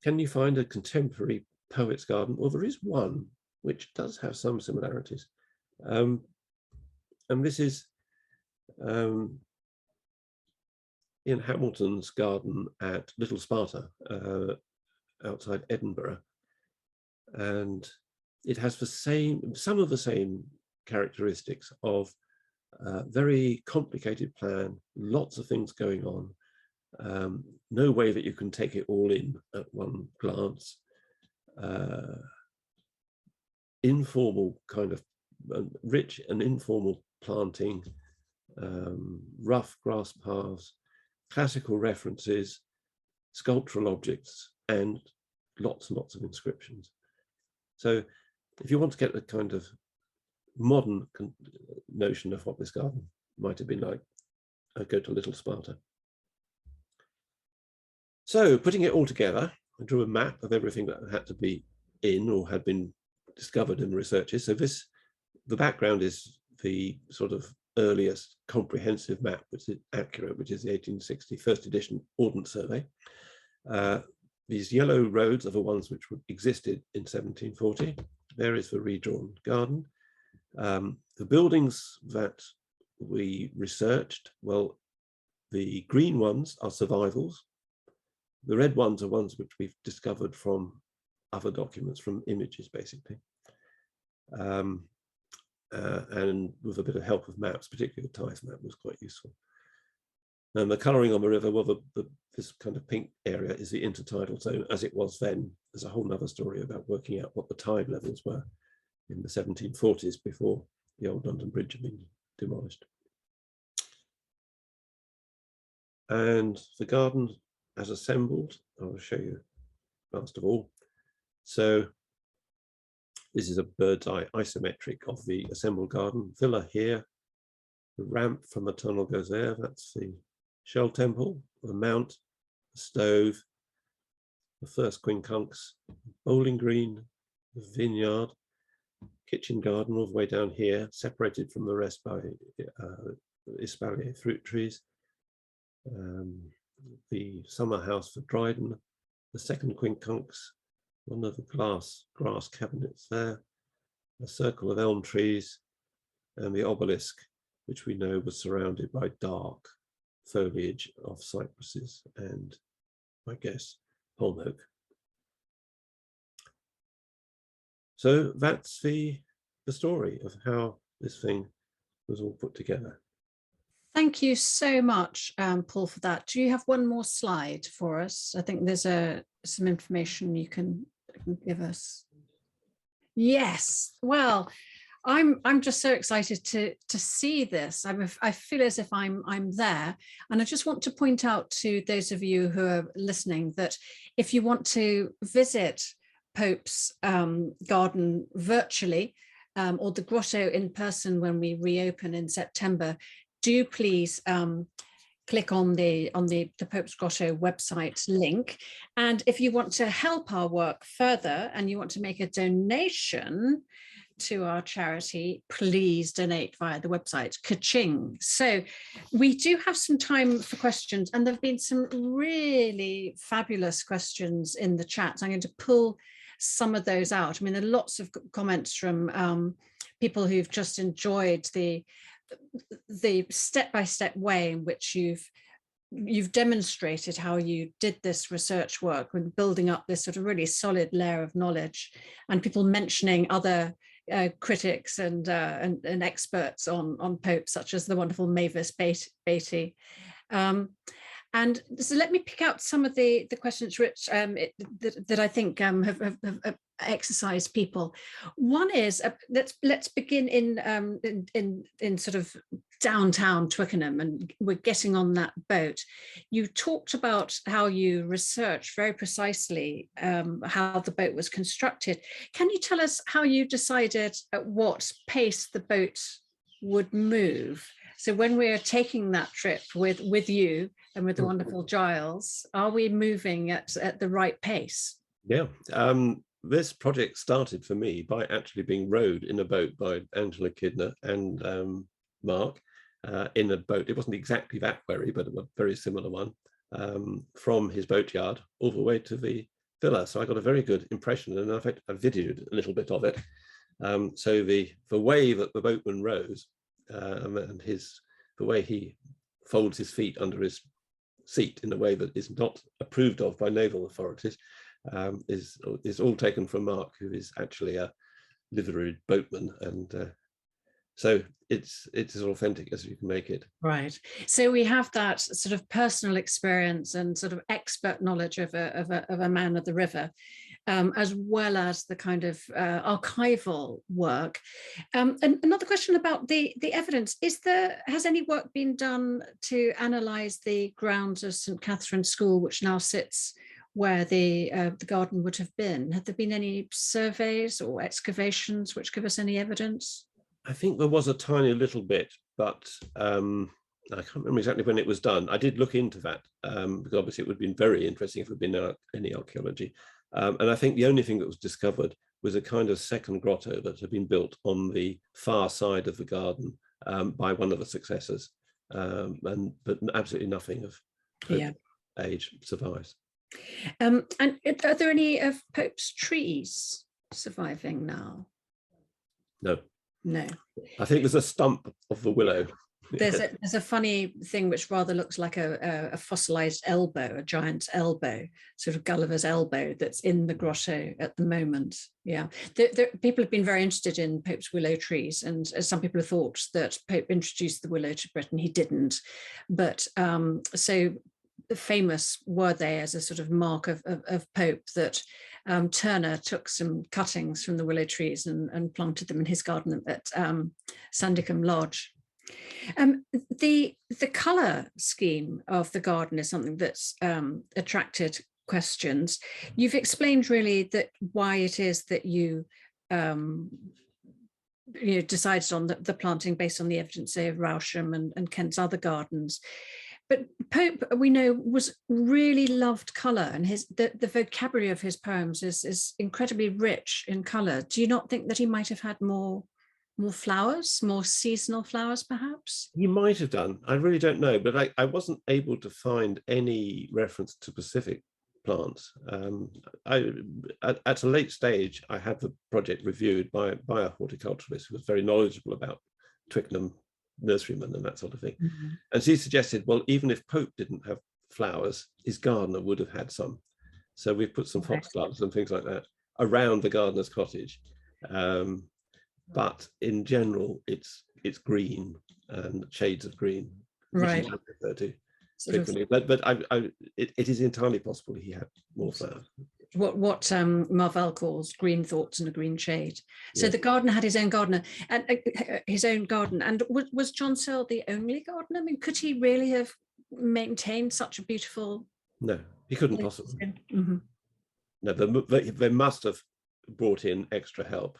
Can you find a contemporary poet's garden? Well, there is one which does have some similarities. And this is in Hamilton's garden at Little Sparta, outside Edinburgh. And it has some of the same characteristics of very complicated plan, lots of things going on, no way that you can take it all in at one glance, informal kind of rich and informal planting, rough grass paths, classical references, sculptural objects, and lots and lots of inscriptions. So if you want to get the kind of modern notion of what this garden might have been like, I'd go to Little Sparta. So putting it all together, I drew a map of everything that had to be in or had been discovered in the researches. So the background is the sort of earliest comprehensive map, which is accurate, which is the 1860 first edition Ordnance Survey. These yellow roads are the ones which existed in 1740. There is the redrawn garden. The buildings that we researched, well, the green ones are survivals. The red ones are ones which we've discovered from other documents, from images, basically. And with a bit of help of maps, particularly the Thames map was quite useful. And the colouring on the river, well, this kind of pink area is the intertidal zone as it was then. There's a whole other story about working out what the tide levels were in the 1740s before the old London Bridge had been demolished. And the garden as assembled, I will show you last of all. So This is a bird's eye isometric of the assembled garden. Villa here, the ramp from the tunnel goes there. That's the Shell Temple, the mount, the stove, the first quincunx, bowling green, the vineyard, kitchen garden all the way down here, separated from the rest by espalier fruit trees, the summer house for Dryden, the second quincunx, one of the grass cabinets there, a circle of elm trees, and the obelisk, which we know was surrounded by dark foliage of cypresses and, I guess, holm oak. So that's the story of how this thing was all put together. Thank you so much, Paul, for that. Do you have one more slide for us? I think there's some information you can give us. Yes, well, I'm just so excited to see this. I feel as if I'm there, and I just want to point out to those of you who are listening that if you want to visit Pope's garden virtually, or the grotto in person when we reopen in September, do please click on the Pope's Grotto website link. And if you want to help our work further and you want to make a donation to our charity, please donate via the website. Ka-ching. So we do have some time for questions, and there have been some really fabulous questions in the chat. I'm going to pull some of those out. I mean, there are lots of comments from people who've just enjoyed the step-by-step way in which you've demonstrated how you did this research work with building up this sort of really solid layer of knowledge, and people mentioning other critics and experts on Pope, such as the wonderful Mavis Beatty. And so let me pick out some of the questions, Rich, that I think have exercised people. One is, let's begin in sort of downtown Twickenham, and we're getting on that boat. You talked about how you researched very precisely how the boat was constructed. Can you tell us how you decided at what pace the boat would move? So when we're taking that trip with you and with the wonderful Giles, are we moving at the right pace? Yeah, this project started for me by actually being rowed in a boat by Angela Kidner and Mark in a boat. It wasn't exactly that wherry, but a very similar one, from his boatyard all the way to the villa. So I got a very good impression, and in fact I videoed a little bit of it. So the way that the boatman rows, and the way he folds his feet under his seat in a way that is not approved of by naval authorities, is all taken from Mark, who is actually a liveried boatman, and so it's as authentic as you can make it. Right. So we have that sort of personal experience and sort of expert knowledge of a man of the river, as well as the kind of archival work. And another question about the evidence: has any work been done to analyse the grounds of St Catherine's School, which now sits where the garden would have been? Have there been any surveys or excavations which give us any evidence? I think there was a tiny little bit, but I can't remember exactly when it was done. I did look into that, because obviously it would have been very interesting if there had been any archaeology. And I think the only thing that was discovered was a kind of second grotto that had been built on the far side of the garden by one of the successors, but absolutely nothing of Pope's age survives. And are there any of Pope's trees surviving now? No. No. I think there's a stump of the willow. There's a funny thing which rather looks like a fossilized elbow, a giant elbow, sort of Gulliver's elbow, that's in the grotto at the moment. Yeah, people have been very interested in Pope's willow trees, and some people have thought that Pope introduced the willow to Britain. He didn't, but so famous were they as a sort of mark of Pope that Turner took some cuttings from the willow trees and planted them in his garden at Sandicombe Lodge. The colour scheme of the garden is something that's attracted questions. You've explained really that why it is that you decided on the planting based on the evidence, say, of Rousham and Kent's other gardens. But Pope, we know, was really loved colour, and the vocabulary of his poems is incredibly rich in colour. Do you not think that he might have had more flowers, more seasonal flowers, perhaps? He might have done. I really don't know, but I wasn't able to find any reference to specific plants. At a late stage, I had the project reviewed by a horticulturalist who was very knowledgeable about Twickenham nurserymen and that sort of thing. Mm-hmm. And she suggested, well, even if Pope didn't have flowers, his gardener would have had some. So we've put some foxgloves and things like that around the gardener's cottage. But in general, it's green and shades of green, right? Which I prefer to frequently. But it is entirely possible he had more flowers. What Marvell calls green thoughts and a green shade. So yes. The gardener had his own gardener and his own garden. And was John Searle the only gardener? I mean, could he really have maintained such a beautiful? No, he couldn't possibly. Mm-hmm. No, they must have brought in extra help,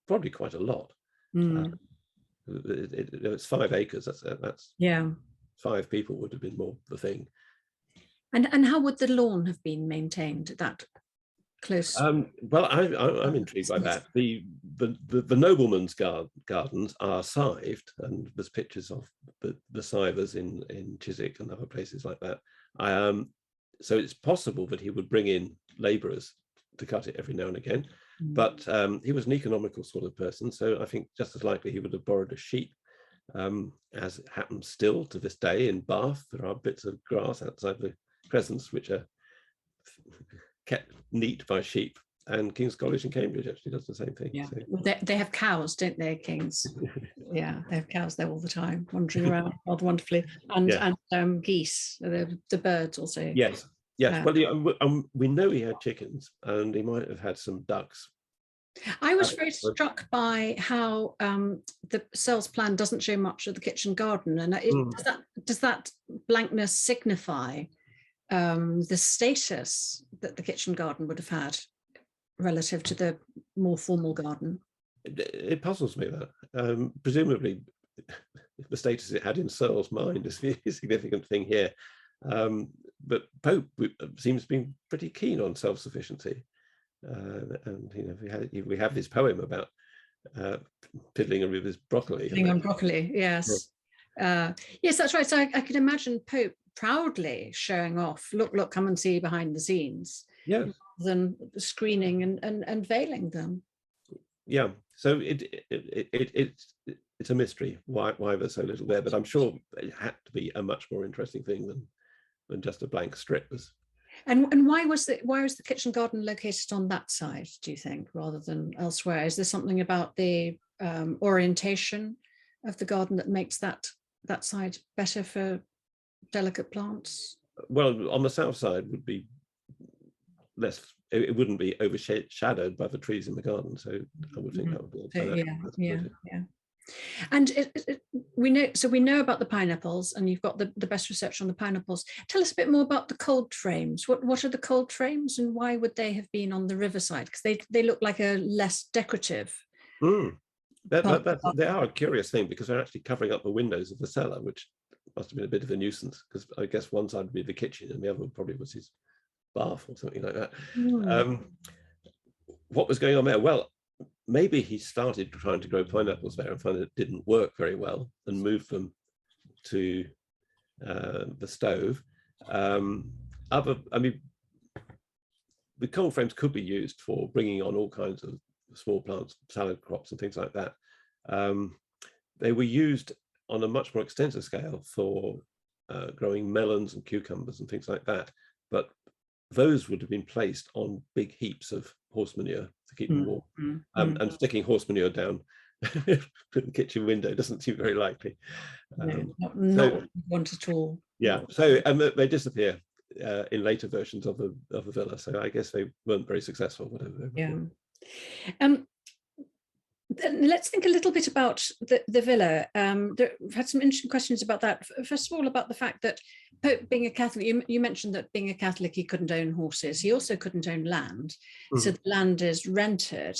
probably quite a lot. Mm. It's 5 acres. That's 5 people would have been more the thing. And how would the lawn have been maintained? That close. Well, I'm intrigued by that. The noblemen's gardens are scythed, and there's pictures of the scythers in Chiswick and other places like that. So it's possible that he would bring in labourers to cut it every now and again. Mm. But he was an economical sort of person, so I think just as likely he would have borrowed a sheep. As it happens still to this day in Bath, there are bits of grass outside the crescents which are kept neat by sheep, and King's College in Cambridge actually does the same thing. Yeah, so. they have cows, don't they, King's? Yeah, they have cows there all the time, wandering around rather wonderfully, and geese, the birds also. Yes. Well, we know he had chickens, and he might have had some ducks. I was very struck by how the Searle's plan doesn't show much of the kitchen garden, and does that blankness signify the status that the kitchen garden would have had relative to the more formal garden? It puzzles me that. Presumably, the status it had in Searle's mind is a significant thing here. But Pope seems to be pretty keen on self-sufficiency. And we have this poem about piddling with his broccoli. Piddling on broccoli, yes. Yes, that's right. So I can imagine Pope proudly showing off, look, come and see behind the scenes, rather than screening and veiling them. Yeah, so it's a mystery why there's so little there, but I'm sure it had to be a much more interesting thing than just a blank strip. And why was the kitchen garden located on that side, do you think, rather than elsewhere? Is there something about the orientation of the garden that makes that side better for delicate plants? Well, on the south side would be less, it wouldn't be overshadowed by the trees in the garden, so I would think that would be yeah. And we know about the pineapples, and you've got the best research on the pineapples. Tell us a bit more about the cold frames. What are the cold frames, and why would they have been on the riverside? Because they look like a less decorative. They are a curious thing, because they're actually covering up the windows of the cellar, which must have been a bit of a nuisance, because I guess one side would be the kitchen and the other probably was his bath or something like that. What was going on there? Well, maybe he started trying to grow pineapples there and found it didn't work very well and moved them to the stove. The cold frames could be used for bringing on all kinds of small plants, salad crops and things like that. They were used on a much more extensive scale for growing melons and cucumbers and things like that. But those would have been placed on big heaps of horse manure to keep them warm. And sticking horse manure down the kitchen window doesn't seem very likely. Not what you want at all. Yeah, so and they disappear in later versions of the villa. So I guess they weren't very successful, whatever they were. Yeah. Let's think a little bit about the villa. We've had some interesting questions about that. First of all, about the fact that Pope, being a Catholic, you mentioned that being a Catholic, he couldn't own horses. He also couldn't own land. So the land is rented.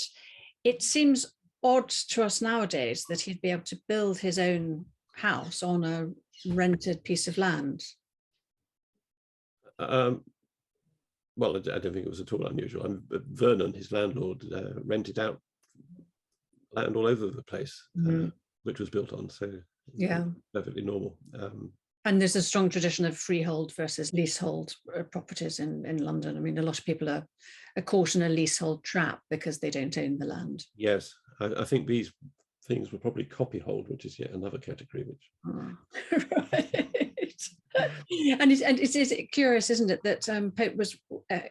it seems odd to us nowadays that he'd be able to build his own house on a rented piece of land. Well, I don't think it was at all unusual. Vernon, his landlord, rented out land all over the place, which was built on, so yeah, perfectly normal. And there's a strong tradition of freehold versus leasehold properties in London. I mean, a lot of people are caught in a leasehold trap because they don't own the land. Yes, I think these things were probably copyhold, which is yet another category. Which Right. And it's curious, isn't it, that Pope was,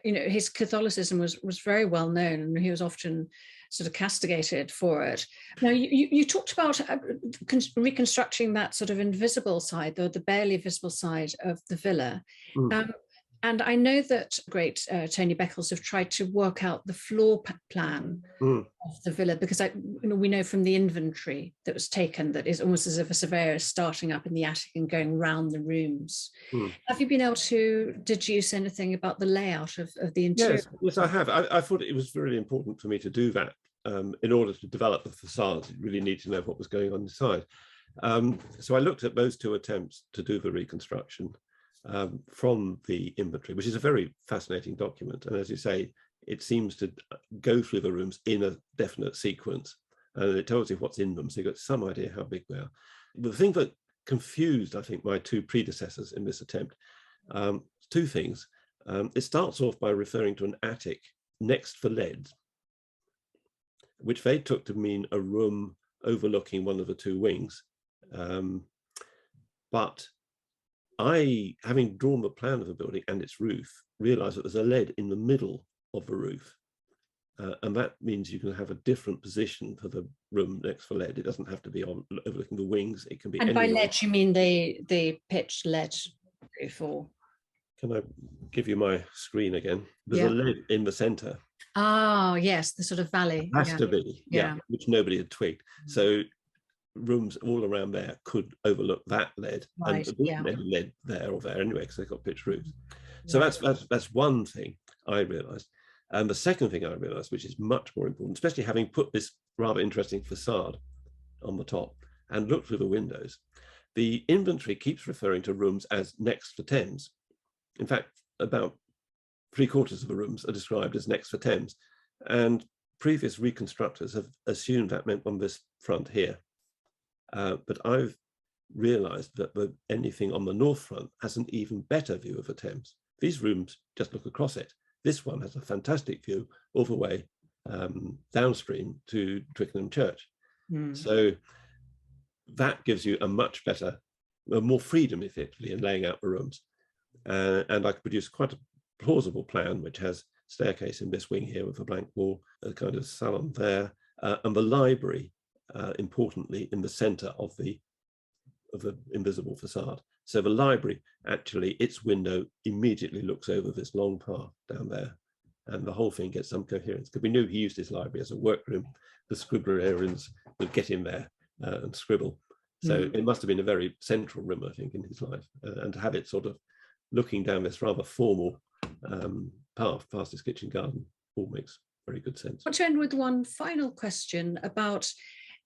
his Catholicism was very well known, and he was often sort of castigated for it. Now, you talked about reconstructing that sort of invisible side, the barely visible side of the villa. And I know that great Tony Beckles have tried to work out the floor plan of the villa, because we know from the inventory that was taken that it's almost as if a surveyor is starting up in the attic and going round the rooms. Have you been able to deduce anything about the layout of the interior? Yes, I have. I thought it was really important for me to do that. In order to develop the facades, you really need to know what was going on inside. So I looked at those two attempts to do the reconstruction from the inventory, which is a very fascinating document. And as you say, it seems to go through the rooms in a definite sequence, and it tells you what's in them, so you've got some idea how big they are. The thing that confused, I think, my two predecessors in this attempt, two things. It starts off by referring to an attic next for lead, which they took to mean a room overlooking one of the two wings. But I, having drawn the plan of the building and its roof, realized that there's a lead in the middle of the roof. And that means you can have a different position for the room next for lead. It doesn't have to be on overlooking the wings. It can be. And by lead, you mean the pitched lead roof, or? Can I give you my screen again? There's a lead in the center. Oh, yes, the sort of valley. Has to be, which nobody had twigged. So rooms all around there could overlook that lead, and there wasn't any lead there or there anyway, because they've got pitched roofs. So that's one thing I realized. And the second thing I realized, which is much more important, especially having put this rather interesting facade on the top and looked through the windows, the inventory keeps referring to rooms as next for Thames. In fact, about 3/4 of the rooms are described as next for Thames, and previous reconstructors have assumed that meant on this front here. But I've realized that anything on the north front has an even better view of the Thames. These rooms just look across it. This one has a fantastic view all the way downstream to Twickenham Church. So that gives you a much better, more freedom effectively in laying out the rooms. And I could produce quite a plausible plan, which has staircase in this wing here with a blank wall, a kind of salon there, and the library, importantly, in the center of the invisible facade. So the library, actually, its window immediately looks over this long path down there, and the whole thing gets some coherence, because we knew he used his library as a workroom. The scribblerians would get in there and scribble. So it must have been a very central room, I think, in his life, and to have it sort of looking down this rather formal path past his kitchen garden all makes very good sense. I want to end with one final question about,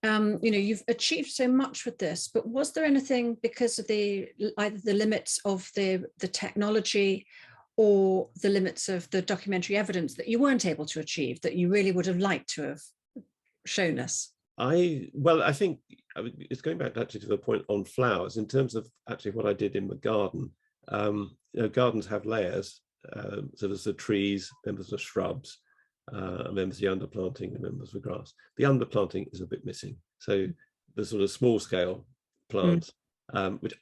you've achieved so much with this, but was there anything, because of either the limits of the technology or the limits of the documentary evidence, that you weren't able to achieve, that you really would have liked to have shown us? I think it's going back actually to the point on flowers, in terms of actually what I did in the garden. Gardens have layers, so there's the trees, then there's the shrubs, and then there's the underplanting, and then there's the grass. The underplanting is a bit missing. So the sort of small scale plants, which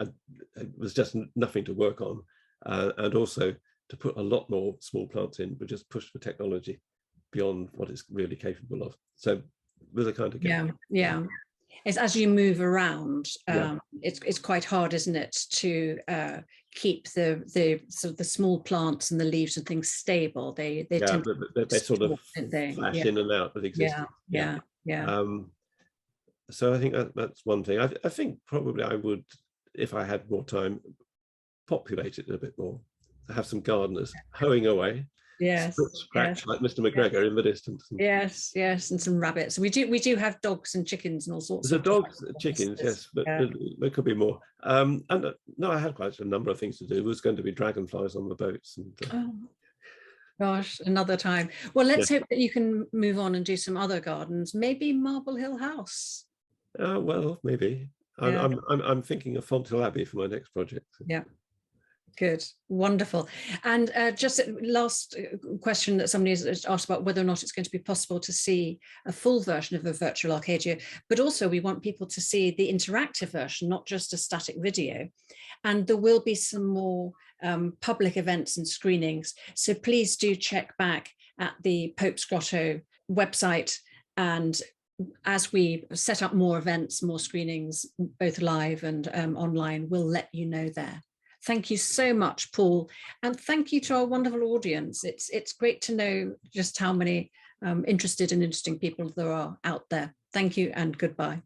was just nothing to work on, and also to put a lot more small plants in, but just push the technology beyond what it's really capable of. So there's a kind of gap. Yeah. It's as you move around, it's quite hard, isn't it, to keep the sort of the small plants and the leaves and things stable. They sort of flash in and out of existence. So I think that's one thing. I think probably I would, if I had more time, populate it a bit more. Have some gardeners hoeing away, Yes, scratch yes, like Mr. McGregor in the distance. yes, yes, and some rabbits. We do have dogs and chickens and all sorts There's of dogs, chickens, yes, but yeah. there could be more. And no, I had quite a number of things to do. There was going to be dragonflies on the boats. And, Oh, gosh, another time. Well, let's hope that you can move on and do some other gardens, maybe Marble Hill House. Well, maybe. Yeah. I'm thinking of Fonthill Abbey for my next project. Yeah. Good, wonderful. And just a last question that somebody has asked about whether or not it's going to be possible to see a full version of a virtual Arcadia, but also we want people to see the interactive version, not just a static video. And there will be some more public events and screenings. So please do check back at the Pope's Grotto website, and as we set up more events, more screenings, both live and online, we'll let you know there. Thank you so much, Paul. And thank you to our wonderful audience. It's great to know just how many interested and interesting people there are out there. Thank you and goodbye.